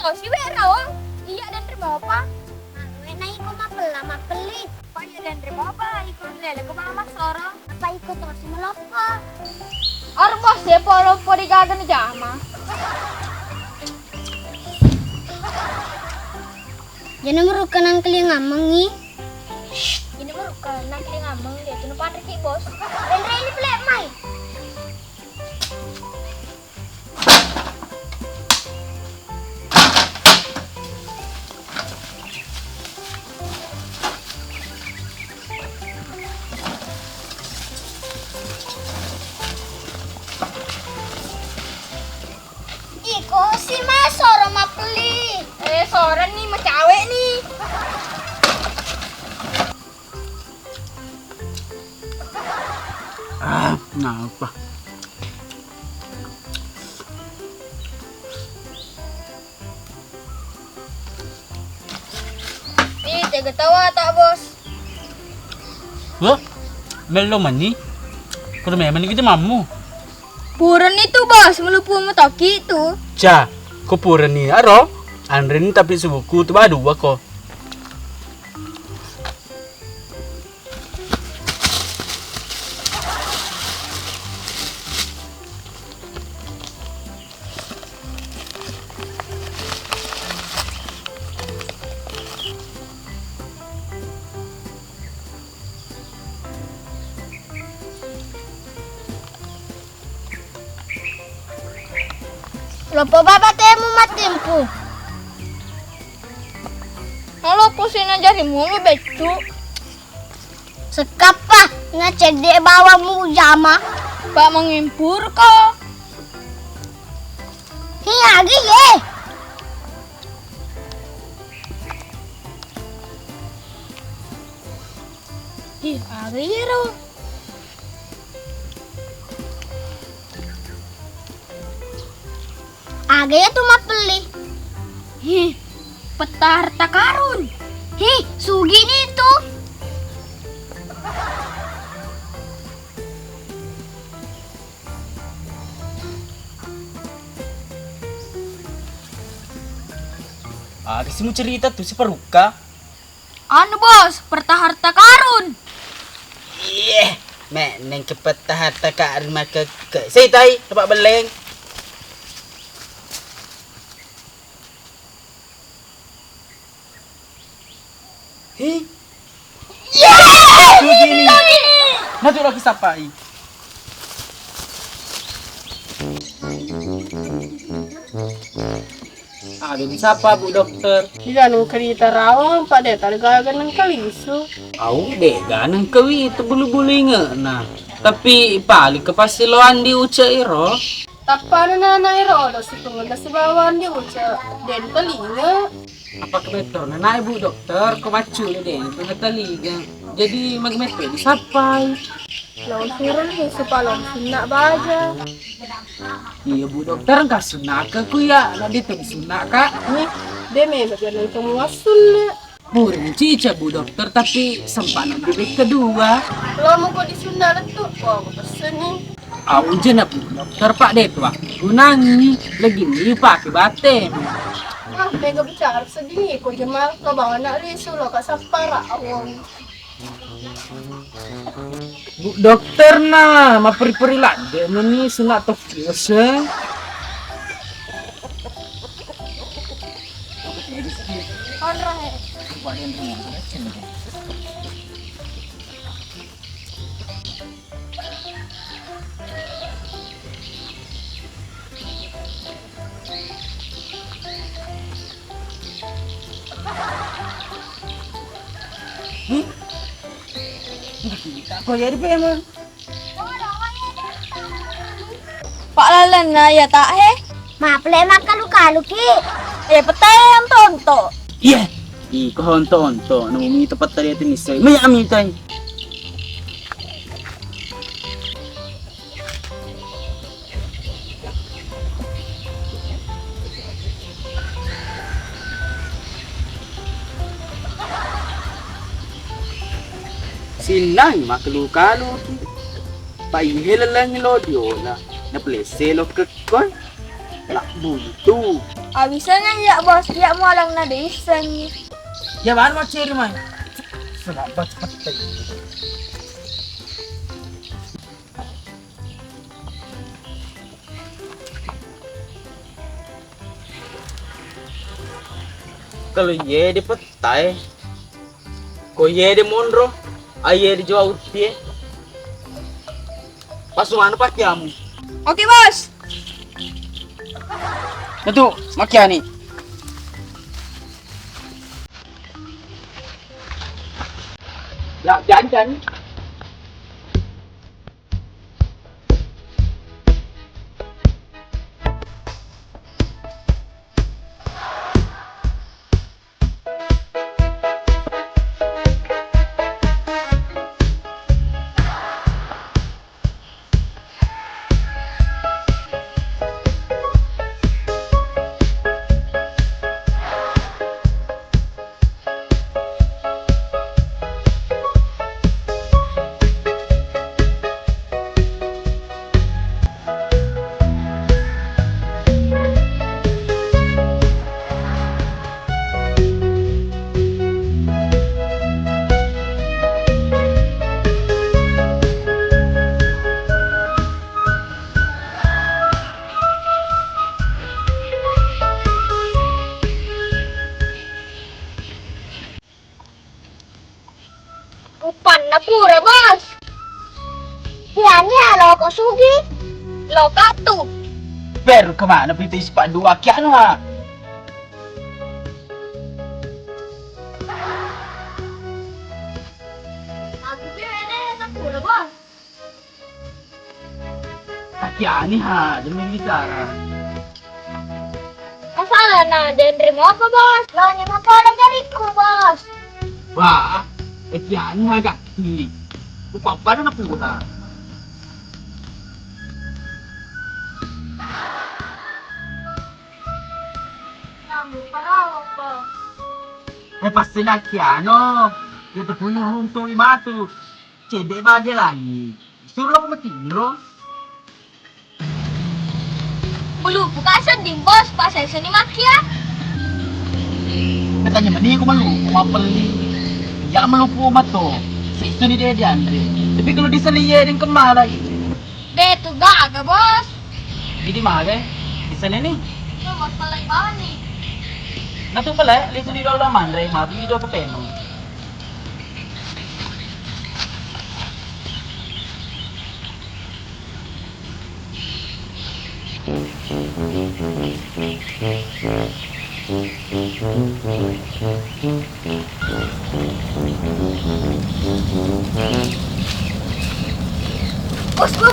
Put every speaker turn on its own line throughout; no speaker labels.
Tahu sih Wera, iya dan terbawa apa? Nah, naik ko mapeli. Kok iya dan terbawa apa? Ikut lele ko mama sorong. Apa ikut terus melopo? Arbos ya polo di gagan jama.
Jangan merukan ang keling amangi.
Ini merukan nang kili ngameng dia tuh patrik bos. Dan ini pelek mai.
Iko si masoro mapeli.
Soran nih mah cewek nih.
Kenapa?
Ih, tega tawa tak bos.
Wah, melo mani. Kalau memang kita mamu.
Puran itu bos, melupu mo toki itu.
Ja, ko pura ni aro. Andren tapi subuku tu badu ako.
Lopo baba temu matimpu.
Kalau pusing aja rimu becu.
Sekapa ngecedek bawamu jama.
Pak mengimpur kok.
Hiagi ye.
Ih, agiro.
Agaya tu mapeli.
Ih, peta harta karun.
Hi, sugi ni tu.
Kasi mo cerita tu si Paruka.
Anu bos, peta harta karun.
Mek neng kepeta harta ka rumah ke saya tai dapat beleng. Hei. Begini. Nanti lagi sapai. Ada siapa Bu Dokter?
Tidak nang cerita rawang pada talaga nang kalisu.
Au dega nang kawi itu bulu-bulu ngena. Tapi pali ke pasiloan di uca iro.
Tapano na nairo do situngod na si bawan di uca den telinga.
Apa kebetulan na Bu Dokter kemacu deh itu taliga. Jadi magmepe di sapai.
Lawan suran ni supalong sina baja.
Iya Bu Dokter ka sunaka ku ya na dito sunaka.
Ni deme bagaimana kamu asul na.
Burin cica Bu Dokter tapi sempanan bibit kedua.
Kalau mau kau di Sunda letup, kau pesen ni.
Au jenap Bu Dokter Pak Detwa. Gunangi lagi ni pakai batem.
Ah, mega bicara sedih. Kau jemal kau bawa nak risu lo kat sapara awang.
Bu Dokter na maperi-peri lade ni sunat tok biasa. Kau jadi apa emang?
Pak lalan na ya tak he.
Maple makalu-kalu ki.
Patay ang tonto.
Iya. Iko honto-honto. Namumi tepat tadi atin isoy. May amitay. Sinay makalu-kalu. Paihela lang ni Lodiola. Na pleselo kekoy. Lak buntu.
Abisan ya bos, ya mo lang na desan.
Ya bahan mau ciri man. Selabat patay. Kalau ye di petai, ko ye di monro, aye di jawa utie. Pasuan apa kiamu?
Oke bos.
Itu makiani. Ya, jangan.
Upan na pura bos.
Yan lo ko sugi.
Lo katu.
Pero kemana pintu ispak dua kian ha?
Aku bene na pura bos.
Kiani ha, demi bicara.
Masalah na genre mo apa bos?
Lo ni mapala dariku bos.
Wah, kiani ha gaki. Upapa na pura.
Namu para apa?
Pasti na kiano. Kita punya runtung imatu. Cede bagai lagi. Suruh aku matiro.
Ulu bukan sedih bos, pas saya seni makia.
Katanya mani aku malu, mapeli. Ya melupu mato. Itu ni dia Andre. Tapi kalau diseliye dengan kemarai.
Betu gaga bos.
Di mana? Di sana ni.
Lo bos palay ba ni?
Natu pala, lihat di dalam mandre, mati di dalam peno.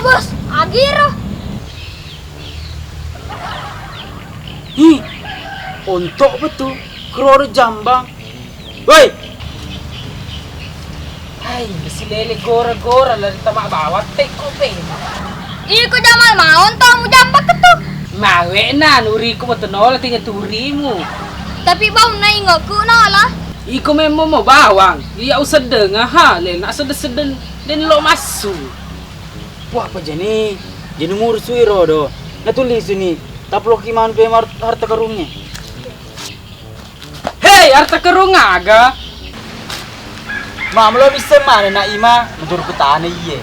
Bos, agiro.
Hi, untuk betul, kror jambang. Woi, hai, si lele gora-gora lari tamak bawat teko peno.
Iko jamal maon tamu jambak ketuk.
Mawe na, nuriku matenol tinggal turimu.
Tapi bau na ingoku na lah.
Iko memang mau bawang, iya usah dengar ha, le nak sedeng-sedeng dan lo masuk. Wah apa jani, jani ngurus wiro do. Nah tulis ini, tapi lo kiman pe harta karungnya. Hei harta karung aga. Mam lo bisa mana nak ima, menurut petani ye.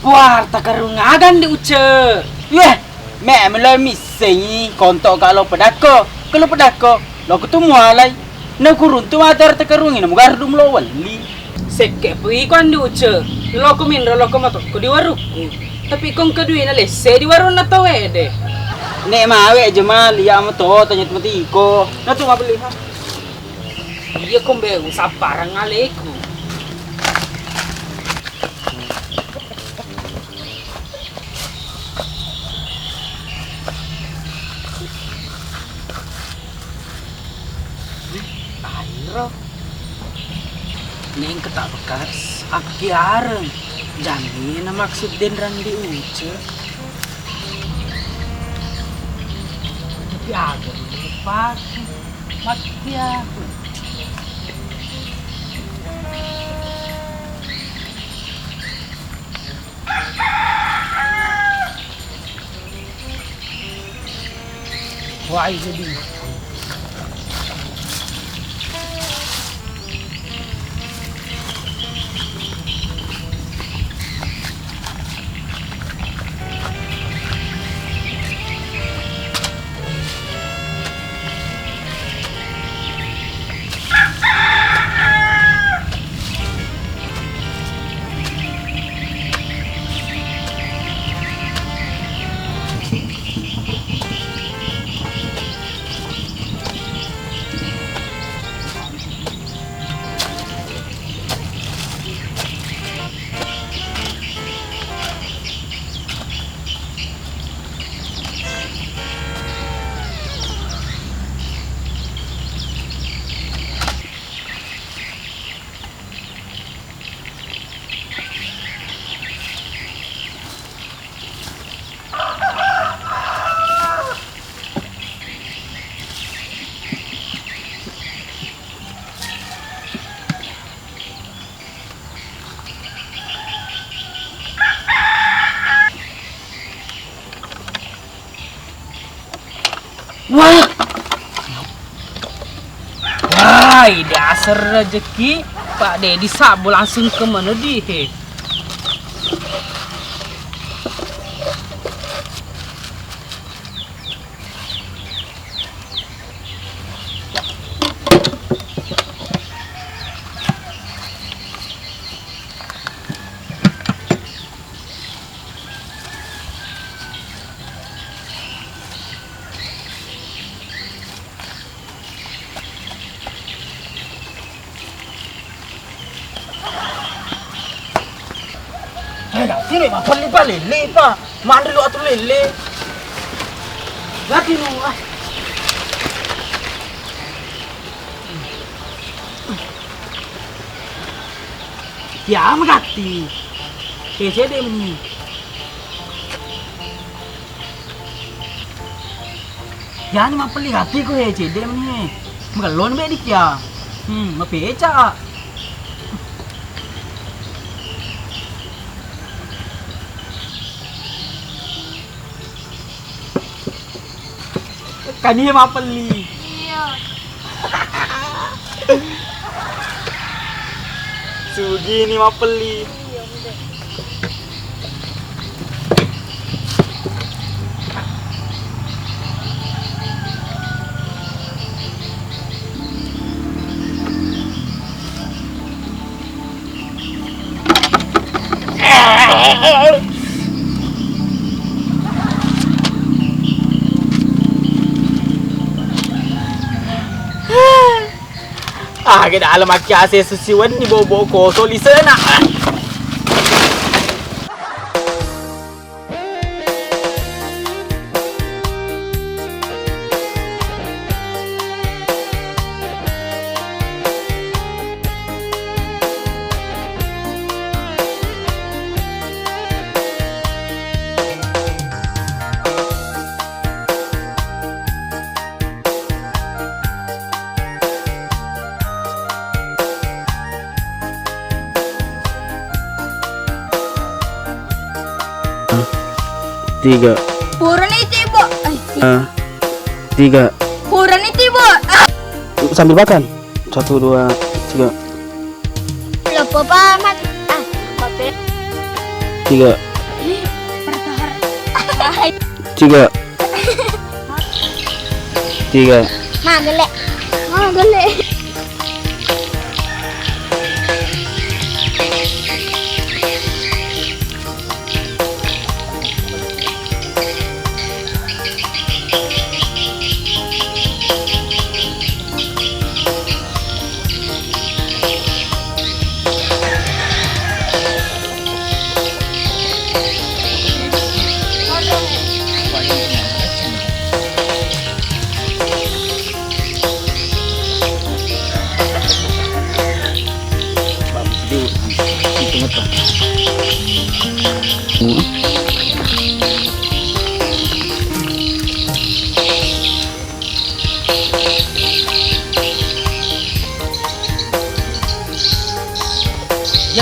Wah harta karung aga di uce. Yeh, me lo misi kontok kalau pedako, lo ketemu alai. Na kurun tu ada harta karung ini, mugar dum lo wali. Sekke pui ko andi uce. Lo ko min lo ko mato ko di waruku. Tapi kong kedui na lesse di warung na to ede. Nek mawe jemal ya mo to tanya temati ko. Na tu ngabeli ha. Iya ko be sabarang aleku. roh. Neng ketak bekas, aku kiareng. Jangan na maksud den randi uce. Tapi agak lepas. Mati aku. Wah, jadi. Wah, wah, dasar rezeki Pak Dedi Sabo langsung ke mana di? Sini pak, pali lele pak, mandi lu atuh lele. Lagi nu ah. Ya magati. Kece deh ni. Ya ni mah pali hati ko kece deh ni. Magalon be dik ya. Mapeca. Kani mapeli.
Iya.
Sugi ni mapeli. Ah, kita alam aki ase susiwan ni bobo ko so lisena. Tiga.
Purun itu ibu.
Tiga.
Purun itu ibu.
Sambil makan. 1, 2, 3.
Loh, Papa amat.
Bapak.
3.
Bertahar.
3. 3.
Nah, gelek.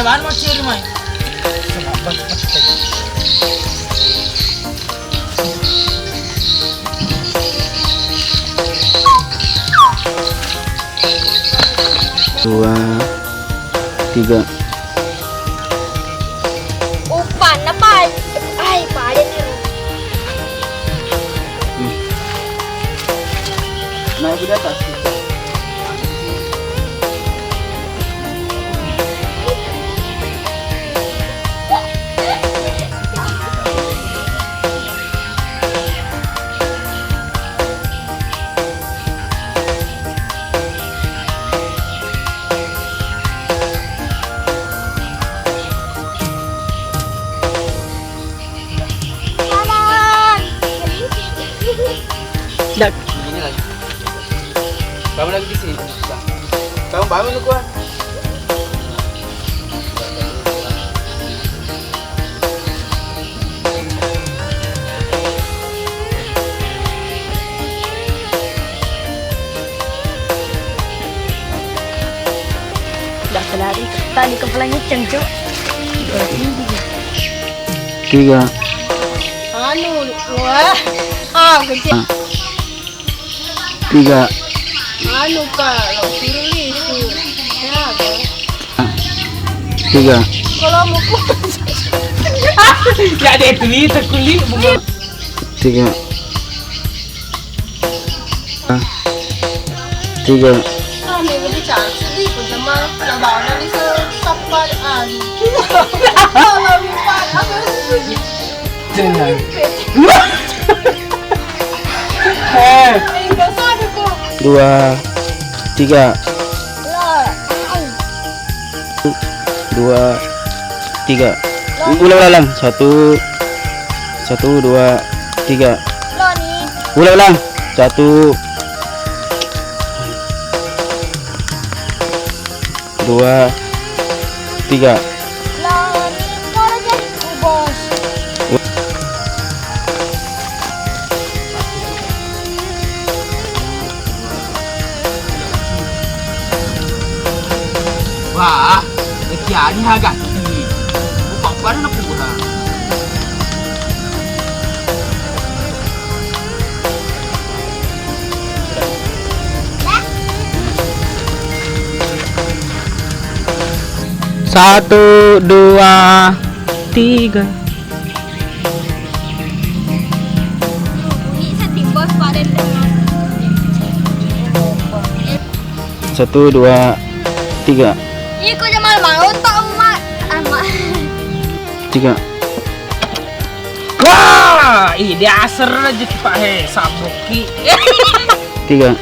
Jalan mau ciri mai. Kenapa cepat?
Dua, tiga.
Upan apa? Ay, paling ni.
Naik di atas.
Dak.
Begini lagi. Kamu lagi di sini. Kamu bangun lu kuat.
Dah kelari. Tadi kepalanya cengcok.
Tiga.
Anu, wah. Ah, kecil.
Tiga.
Anu kalau suruh lisu. Ya, kan?
Tiga.
Kalau mau kuat.
Ya ada duit kulit bunga.
Tiga. Tiga.
Ah, minggu bicara sedih pun cuma lebaran nanti sesapan anu. Kalau lupa, aku
Jangan.
enggak sadar kok.
Dua. Tiga. Dua. Tiga. Ulang. Satu. Satu, dua, tiga.
Lo ni.
Ulang. Satu. Dua. Tiga.
Lo ni. Kalau jadi bos.
Wah, kiani agak tinggi. Bukan pada nak kurang.
Satu, dua, tiga.
Bunyi sedih bos pada
Satu, dua, tiga.
Iko jamal mau tak umat. Amat.
Tiga.
Wah, ini asar aja Pak he sabuki.
Tiga.